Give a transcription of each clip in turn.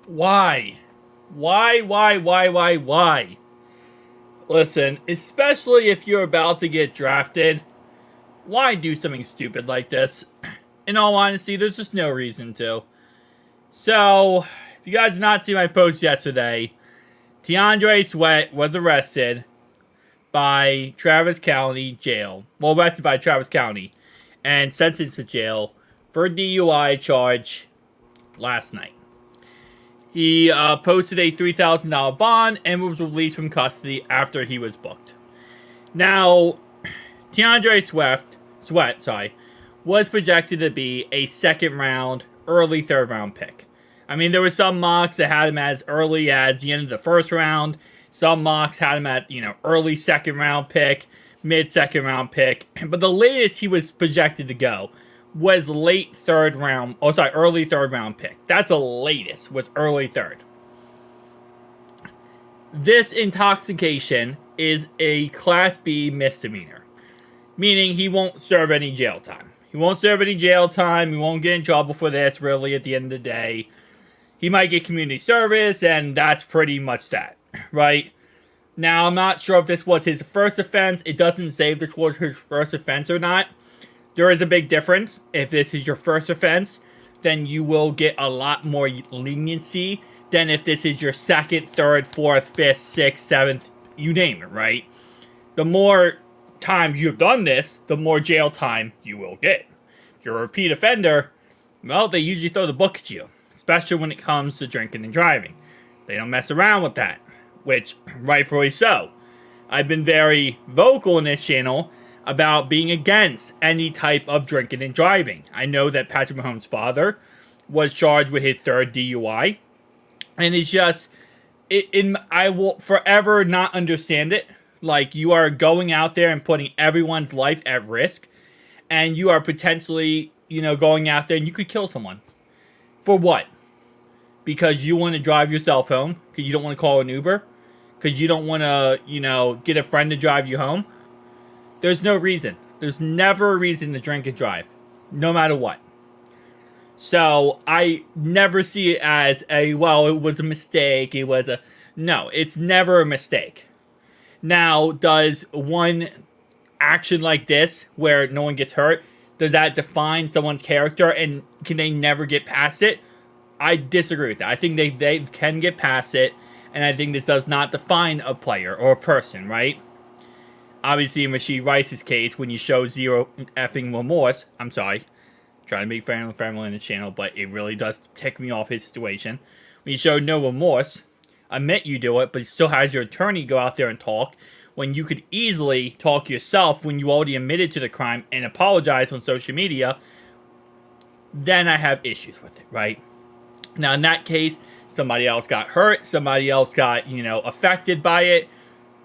Why? Why? Listen, especially if you're about to get drafted, why do something stupid like this? In all honesty, there's just no reason to. So, if you guys did not see my post yesterday, DeAndre Sweat was arrested by Travis County Jail. Well, arrested by Travis County and sentenced to jail for a DUI charge last night. He posted a $3,000 bond and was released from custody after he was booked. Now, DeAndre Sweat, was projected to be a second round, early third round pick. I mean, there were some mocks that had him as early as the end of the first round. Some mocks had him at, early second round pick, mid second round pick. But the latest he was projected to go was early third round pick. That's the latest, was early third. This intoxication is a Class B misdemeanor, meaning he won't serve any jail time. He won't get in trouble for this, really, at the end of the day. He might get community service, and that's pretty much that, right? Now, I'm not sure if this was his first offense. It doesn't say if this was his first offense or not. There is a big difference. If this is your first offense, then you will get a lot more leniency than if this is your second, third, fourth, fifth, sixth, seventh, you name it, right? The more times you've done this, the more jail time you will get. If you're a repeat offender, well, they usually throw the book at you, especially when it comes to drinking and driving. They don't mess around with that, which rightfully so. I've been very vocal in this channel about being against any type of drinking and driving. I know that Patrick Mahomes' father was charged with his third DUI, and it's just, I will forever not understand it. Like, you are going out there and putting everyone's life at risk, and you are potentially, going out there and you could kill someone. For what? Because you want to drive yourself home? Because you don't want to call an Uber? Because you don't want to, get a friend to drive you home? There's no reason. There's never a reason to drink and drive, no matter what. So I never see it as it was a mistake. No, it's never a mistake. Now, does one action like this, where no one gets hurt, does that define someone's character and can they never get past it? I disagree with that. I think they can get past it, and I think this does not define a player or a person, right? Obviously, in Rashid Rice's case, when you show zero effing remorse, I'm sorry, trying to be friendly in this channel, but it really does tick me off his situation. When you show no remorse, admit you do it, but still has your attorney go out there and talk, when you could easily talk yourself when you already admitted to the crime and apologize on social media, then I have issues with it, right? Now, in that case, somebody else got hurt, somebody else got, affected by it.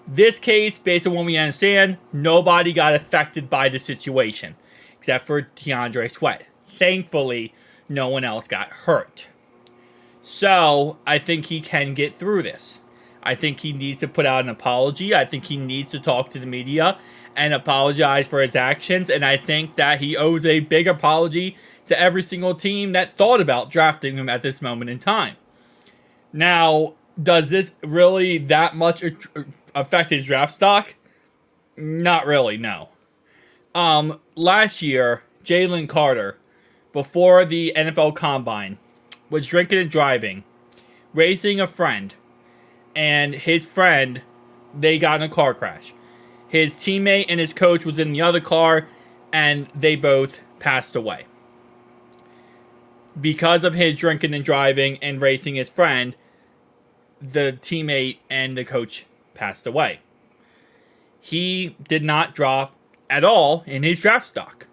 This case, based on what we understand, nobody got affected by the situation, except for DeAndre Sweat. Thankfully, no one else got hurt. So, I think he can get through this. I think he needs to put out an apology. I think he needs to talk to the media and apologize for his actions. And I think that he owes a big apology to every single team that thought about drafting him at this moment in time. Now, does this really that much affect his draft stock? Not really, no. Last year, Jalen Carter, before the NFL Combine, was drinking and driving, racing a friend, and his friend, they got in a car crash. His teammate and his coach was in the other car, and they both passed away. Because of his drinking and driving and racing his friend, the teammate and the coach passed away. He did not drop at all in his draft stock.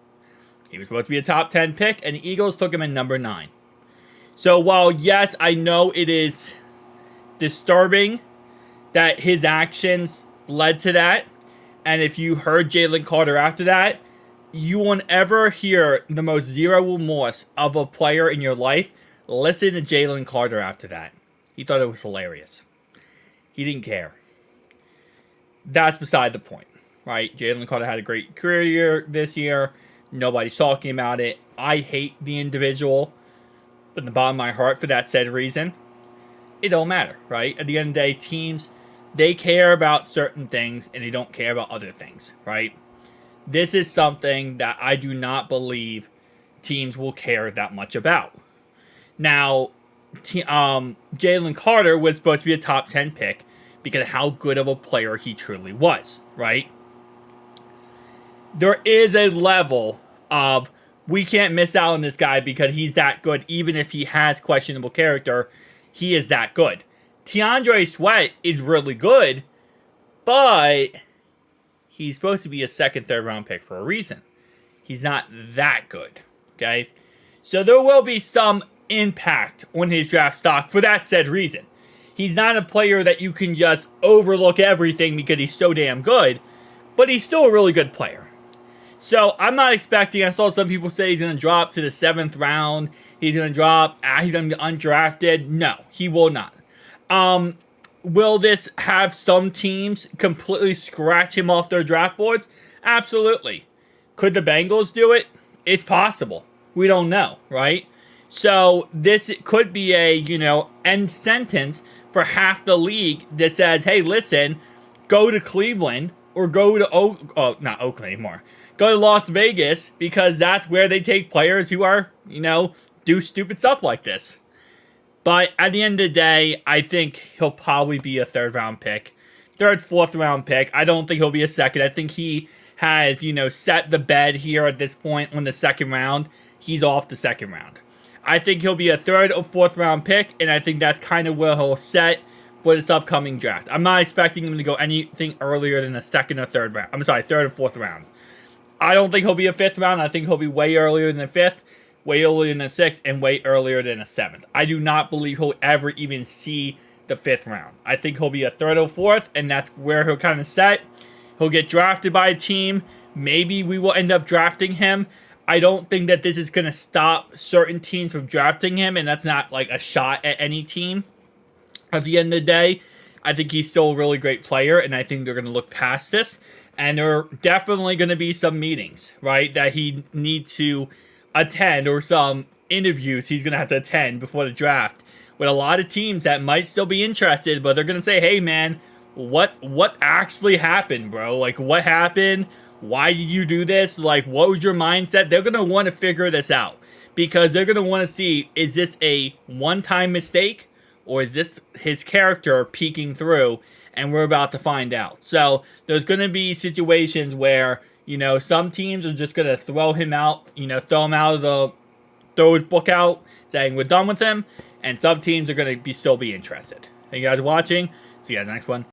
He was supposed to be a top 10 pick, and the Eagles took him at number 9. So while, yes, I know it is disturbing that his actions led to that, and if you heard Jalen Carter after that, you won't ever hear the most zero remorse of a player in your life. Listen to Jalen Carter after that. He thought it was hilarious. He didn't care. That's beside the point, right? Jalen Carter had a great career year this year. Nobody's talking about it. I hate the individual from the bottom of my heart for that said reason. it don't matter, right? At the end of the day, teams, they care about certain things and they don't care about other things, right? This is something that I do not believe teams will care that much about. Now, Jalen Carter was supposed to be a top 10 pick because of how good of a player he truly was, right? There is a level of we can't miss out on this guy because he's that good, even if he has questionable character. He is that good. TeAndre Sweat is really good, but he's supposed to be a second, third round pick for a reason. He's not that good, okay? So there will be some impact on his draft stock for that said reason. He's not a player that you can just overlook everything because he's so damn good, but he's still a really good player. So I'm not expecting, I saw some people say he's going to drop to the 7th round. He's going to drop, he's going to be undrafted. No, he will not. Will this have some teams completely scratch him off their draft boards? Absolutely. Could the Bengals do it? It's possible. We don't know, right? So this could be a, end sentence for half the league that says, hey, listen, go to Cleveland or go to, not Oakland anymore. Go to Las Vegas because that's where they take players who are, do stupid stuff like this. But at the end of the day, I think he'll probably be a 3rd round pick. 3rd, 4th round pick. I don't think he'll be a 2nd. I think he has, set the bed here at this point on the 2nd round. He's off the 2nd round. I think he'll be a 3rd or 4th round pick, and I think that's kind of where he'll set for this upcoming draft. I'm not expecting him to go anything earlier than the 2nd or 3rd round. I'm sorry, 3rd or 4th round. I don't think he'll be a 5th round. I think he'll be way earlier than the 5th, way earlier than the 6th, and way earlier than the 7th. I do not believe he'll ever even see the 5th round. I think he'll be a 3rd or 4th, and that's where he'll kind of set. He'll get drafted by a team. Maybe we will end up drafting him. I don't think that this is going to stop certain teams from drafting him, and that's not like a shot at any team. At the end of the day, I think he's still a really great player, and I think they're going to look past this. And there are definitely going to be some meetings, right, that he needs to attend, or some interviews he's going to have to attend before the draft with a lot of teams that might still be interested, but they're going to say, hey, man, what actually happened, bro? Like, what happened? Why did you do this? Like, what was your mindset? They're going to want to figure this out because they're going to want to see, is this a one-time mistake or is this his character peeking through? And we're about to find out. So there's going to be situations where, some teams are just going to throw him out, throw his book out, saying we're done with him. And some teams are going to still be interested. Thank you guys for watching. See you guys next one.